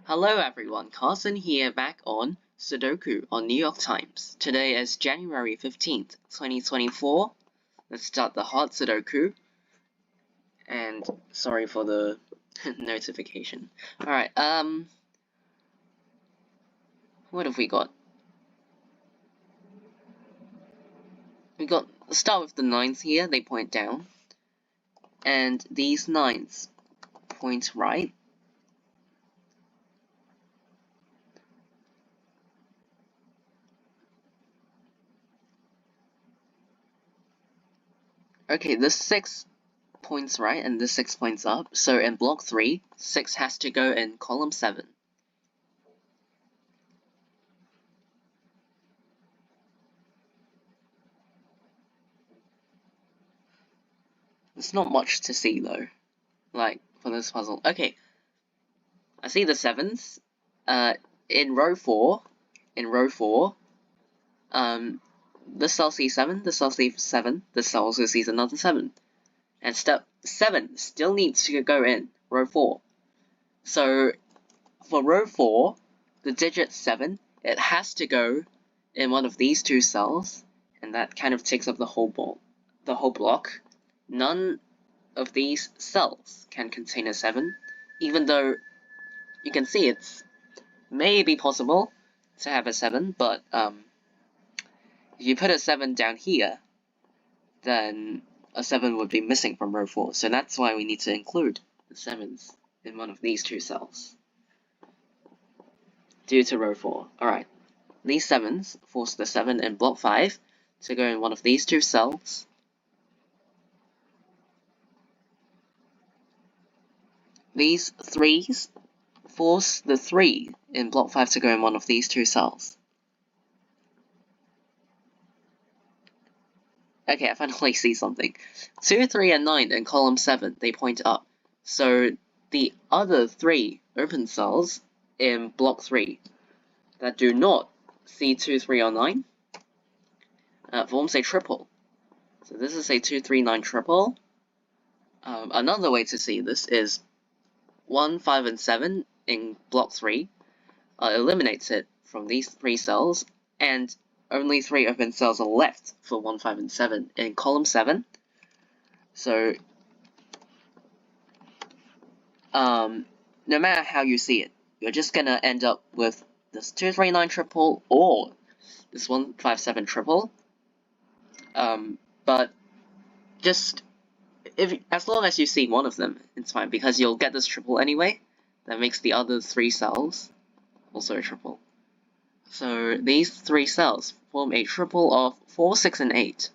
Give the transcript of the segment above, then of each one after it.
Hello everyone, Carson here back on Sudoku on New York Times. Today is January 15th, 2024. Let's start the hard Sudoku. And sorry for the notification. Alright, what have we got? Let's start with the nines here, they point down. And these nines point right. Okay, this 6 points right and this 6 points up, so in block 3, 6 has to go in column 7. There's not much to see though, like, for this puzzle. Okay, I see the 7s. In row 4, this cell sees 7, this cell sees 7, this cell also sees another 7. And step 7 still needs to go in row 4. So, for row 4, the digit 7, it has to go in one of these two cells, and that kind of takes up the whole block. None of these cells can contain a 7, even though you can see it's maybe possible to have a 7, but if you put a 7 down here, then a 7 would be missing from row 4, so that's why we need to include the 7s in one of these two cells due to row 4. Alright, these 7s force the 7 in block 5 to go in one of these two cells. These 3s force the 3 in block 5 to go in one of these two cells. Okay, I finally see something. 2, 3, and 9 in column 7, they point up. So the other 3 open cells in block 3 that do not see 2, 3, or 9 forms a triple. So this is a 2, 3, 9 triple. Another way to see this is 1, 5, and 7 in block 3 eliminates it from these 3 cells, and only 3 open cells are left for 1, 5, and 7 in column 7. So, no matter how you see it, you're just gonna end up with this 2, 3, 9 triple or this 1, 5, 7 triple. But just as long as you see one of them, it's fine, because you'll get this triple anyway. That makes the other 3 cells also a triple. So these 3 cells form a triple of 4, 6, and 8.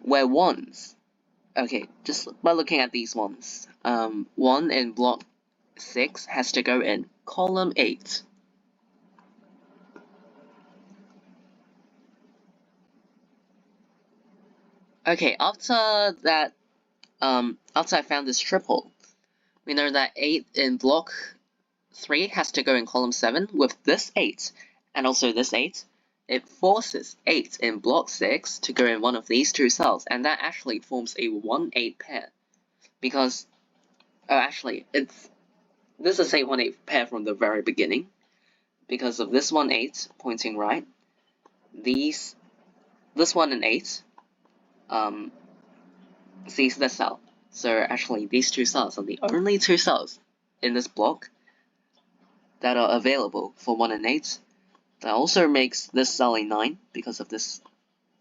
Where 1s, okay, just by looking at these ones, 1 in block 6 has to go in column 8. Okay, after that, after I found this triple, we know that 8 in block 3 has to go in column 7 with this 8, and also this 8. It forces 8 in block 6 to go in one of these two cells, and that actually forms a 1-8 pair. Because, actually, this is a 1-8 pair from the very beginning. Because of this 1-8 pointing right, this 1 and 8 sees the cell. So actually, these two cells are the only two cells in this block that are available for 1 and 8. That also makes this cell a 9 because of this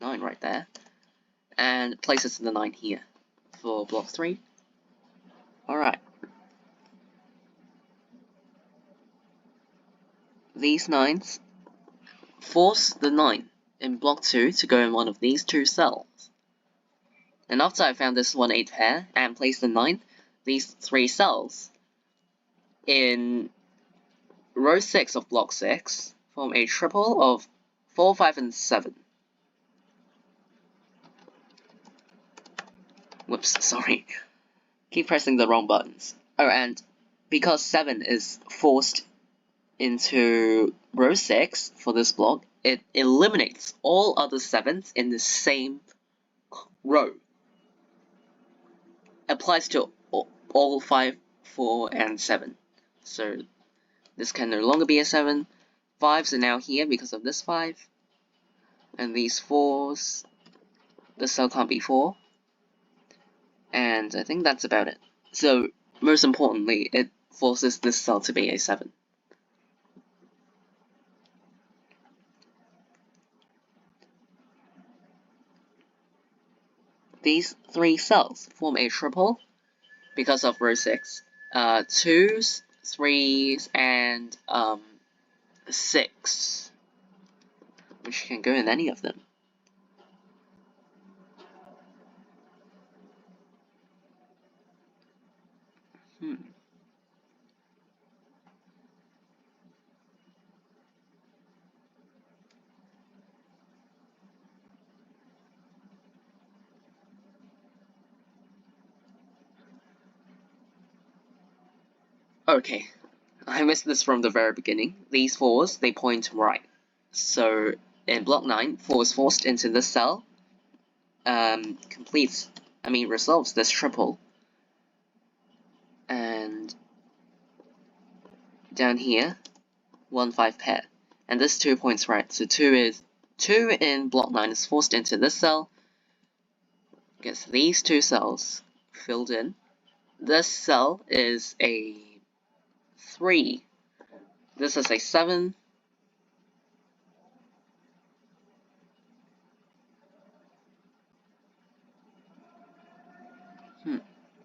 9 right there, and places the 9 here for block 3. Alright. These 9s force the 9 in block 2 to go in one of these two cells. And after I found this 1-8 pair and placed the 9, these 3 cells in row 6 of block 6 form a triple of 4, 5, and 7. Whoops, sorry. Keep pressing the wrong buttons. Oh, and because 7 is forced into row 6 for this block, it eliminates all other 7s in the same row. Applies to all 5 4, and 7. So this can no longer be a 7. 5s are now here because of this 5. And these 4s, the cell can't be 4. And I think that's about it. So most importantly, it forces this cell to be a 7. These 3 cells form a triple because of row 6. 2s, 3s, and 6, which can go in any of them. Okay, I missed this from the very beginning. These 4s, they point right. So in block 9, 4 is forced into this cell, resolves this triple. And down here, 1, 5 pair. And this 2 points right. So 2 in block 9 is forced into this cell. Gets these 2 cells filled in. This cell is a 3. This is a 7.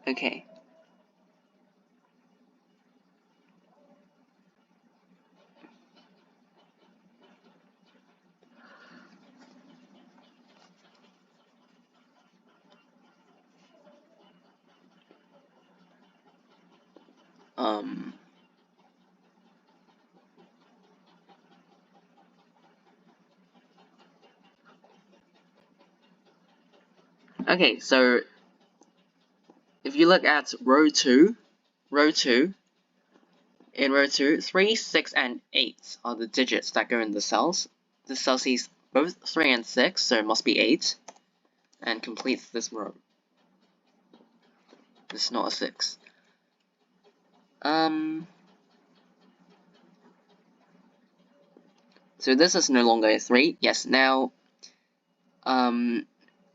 Okay. Okay, so if you look at row 2, in row 2, 3, 6, and 8 are the digits that go in the cells. This cell sees both 3 and 6, so it must be 8, and completes this row. This is not a 6. So this is no longer a 3. Yes, now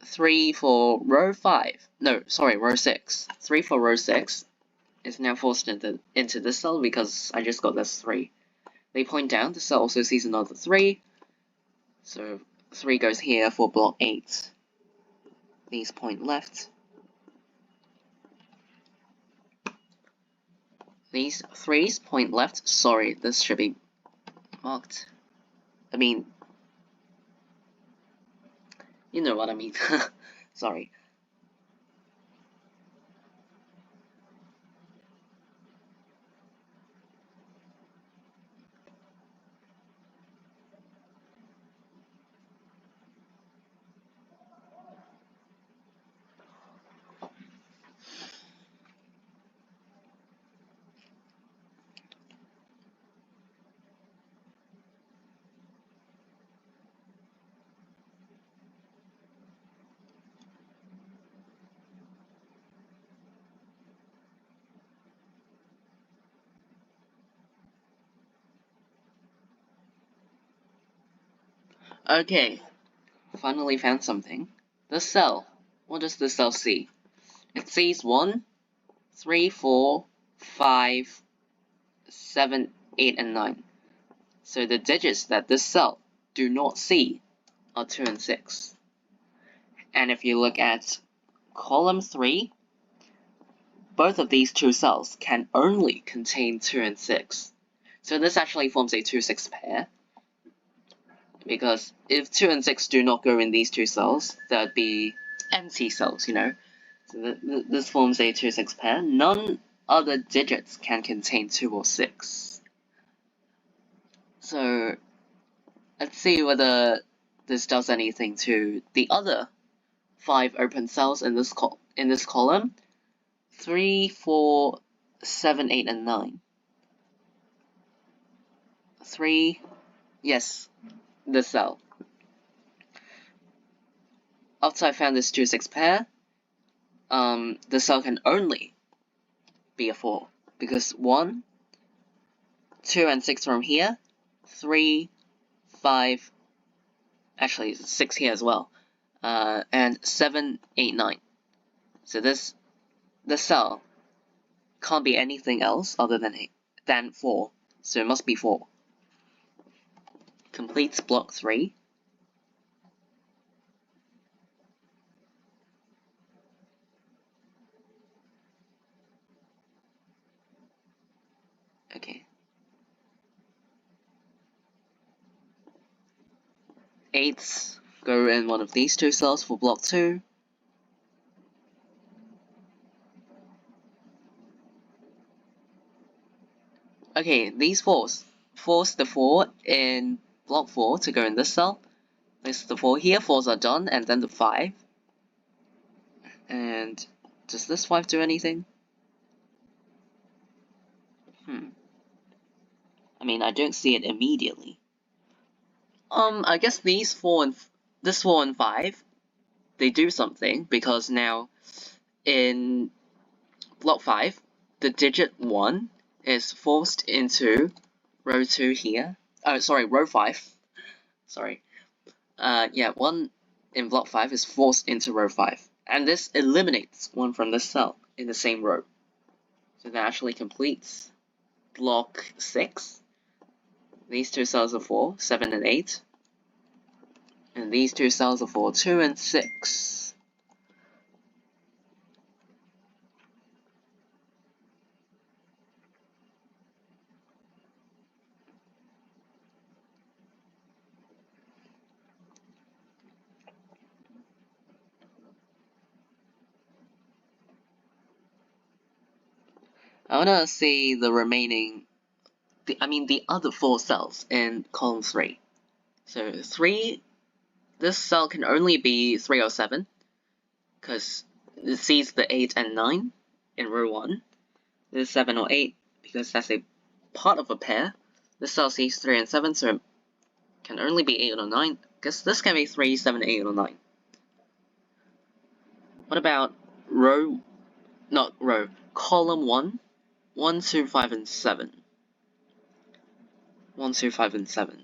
3 for row 5. No, sorry, row 6. 3 for row 6 is now forced into this cell because I just got this 3. They point down, the cell also sees another 3. So 3 goes here for block 8. These point left. These 3s point left. Sorry, this should be marked. You know what I mean. Sorry. Okay, finally found something. The cell. What does the cell see? It sees 1, 3, 4, 5, 7, 8, and 9. So the digits that this cell do not see are 2 and 6. And if you look at column 3, both of these 2 cells can only contain 2 and 6. So this actually forms a 2-6 pair. Because if 2 and 6 do not go in these 2 cells, that would be empty cells, you know. So this forms a 2-6 pair. None other digits can contain 2 or 6. So let's see whether this does anything to the other 5 open cells in this column. 3, 4, 7, 8, and 9. 3, yes, this cell. After I found this 2-6 pair, the cell can only be a 4. because 1, 2, and 6 from here, 3, 5, actually 6 here as well, and 7, 8, 9. So this cell can't be anything else other than 4. So it must be 4. Completes block 3. Okay. 8s go in one of these 2 cells for block 2. Okay, these 4s force the 4 in block 4 to go in this cell. This is the 4 here, 4s are done, and then the 5. And does this 5 do anything? I mean, I don't see it immediately. I guess this 4 and 5, they do something, because now in block 5, the digit 1 is forced into row 2 here. Oh, sorry, row 5. Sorry. Yeah, 1 in block 5 is forced into row 5. And this eliminates 1 from this cell in the same row. So that actually completes block 6. These 2 cells are 4, 7 and 8. And these 2 cells are for 2 and 6. I wanna see the remaining, the other 4 cells in column 3. So 3, this cell can only be 3 or 7, because it sees the 8 and 9 in row 1. This is 7 or 8, because that's a part of a pair. This cell sees 3 and 7, so it can only be 8 or 9. Guess this can be 3, 7, 8, or 9. What about column 1, 1, 2, 5, and 7. 1, 2, 5, and 7.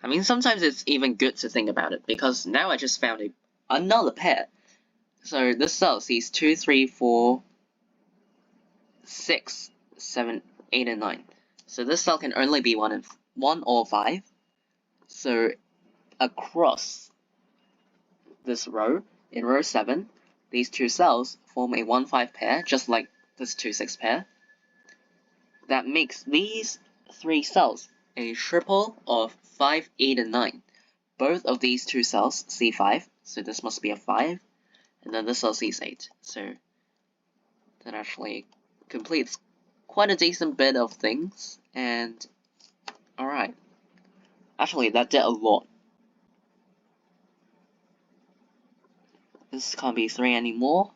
I mean, sometimes it's even good to think about it, because now I just found another pair. So this cell sees 2, 3, 4, 6, 7, 8, and 9. So this cell can only be 1 or 5. So across this row, in row 7, these 2 cells form a 1, 5 pair, just like this 2, 6 pair. That makes these 3 cells a triple of 5, 8, and 9. Both of these 2 cells see 5, so this must be a 5, and then this cell sees 8. So that actually completes quite a decent bit of things, and alright. Actually, that did a lot. This can't be 3 anymore.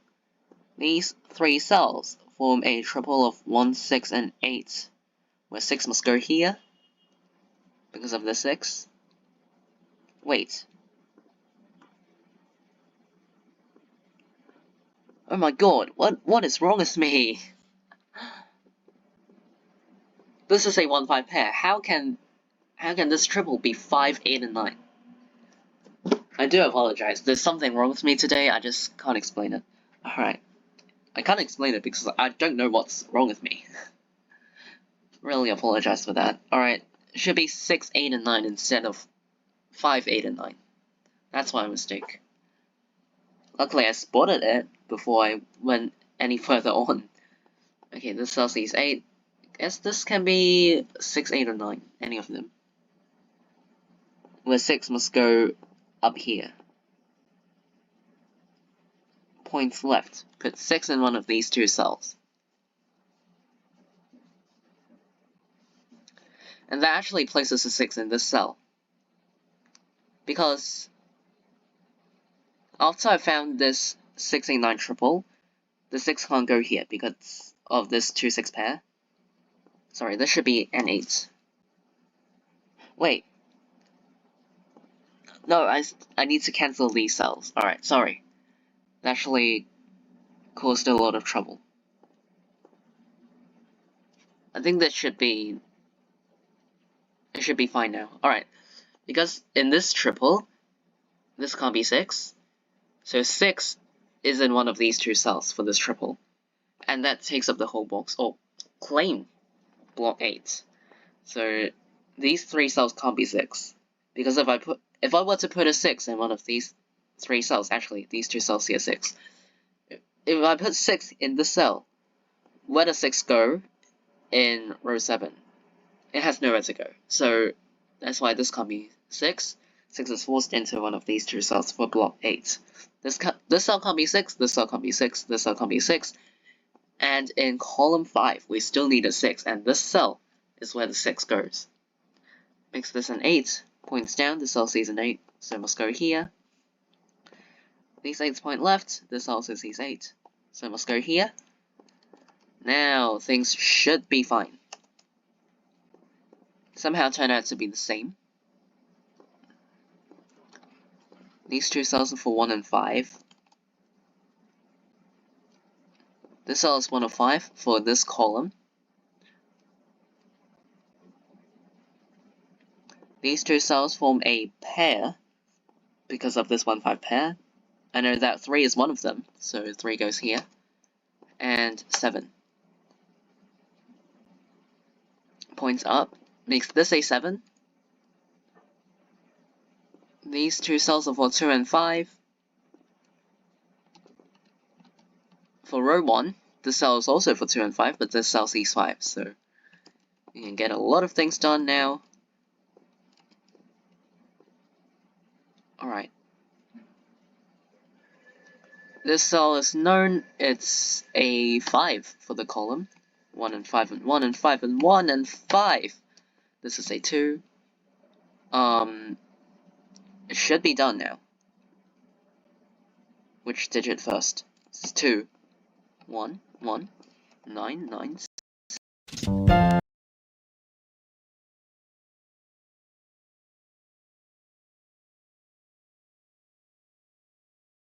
These 3 cells form a triple of 1, 6, and 8, where 6 must go here, because of the 6. Wait. Oh my god, what is wrong with me? This is a 1, 5 pair. How can this triple be 5, 8, and 9? I do apologize. There's something wrong with me today. I just can't explain it. Alright. I can't explain it because I don't know what's wrong with me. Really apologize for that. Alright. It should be 6, 8, and 9 instead of 5, 8, and 9. That's my mistake. Luckily, I spotted it before I went any further on. Okay, this cell sees 8. Guess this can be 6, 8, or 9. Any of them. Where 6 must go up here. Points left. Put 6 in one of these 2 cells. And that actually places a 6 in this cell. Because after I found this 6, 8, 9 triple, the 6 can't go here because of this 2, 6 pair. Sorry, this should be an 8. Wait. No, I need to cancel these cells. Alright, sorry. That actually caused a lot of trouble. I think it should be fine now. Alright, because in this triple, this can't be 6, so 6 is in one of these two cells for this triple, and that takes up the whole box, or claim block 8. So these 3 cells can't be 6, because if I were to put a 6 in one of these 3 cells, actually these 2 cells here 6, if I put 6 in the cell, where does 6 go in row 7? It has nowhere to go, so that's why this can't be 6. 6 is forced into one of these 2 cells for block 8. This cell can't be 6, this cell can't be 6, this cell can't be 6, and in column 5 we still need a 6, and this cell is where the 6 goes. Makes this an 8, points down, the cell sees an 8, so it must go here. These 8s point left, this also sees 8, so it must go here. Now things should be fine. Somehow turn out to be the same. These 2 cells are for 1 and 5. This cell is 1 of 5 for this column. These 2 cells form a pair because of this 1-5 pair. I know that 3 is one of them, so 3 goes here. And 7. Points up, makes this a 7. These 2 cells are for 2 and 5. For row 1, this cell is also for 2 and 5, but this cell sees 5, so we can get a lot of things done now. Alright. This cell is known, it's a 5 for the column. 1 and 5 and 1 and 5 and 1 and 5. This is a 2. It should be done now. Which digit first? This is 2. 1, 1, 9, 9.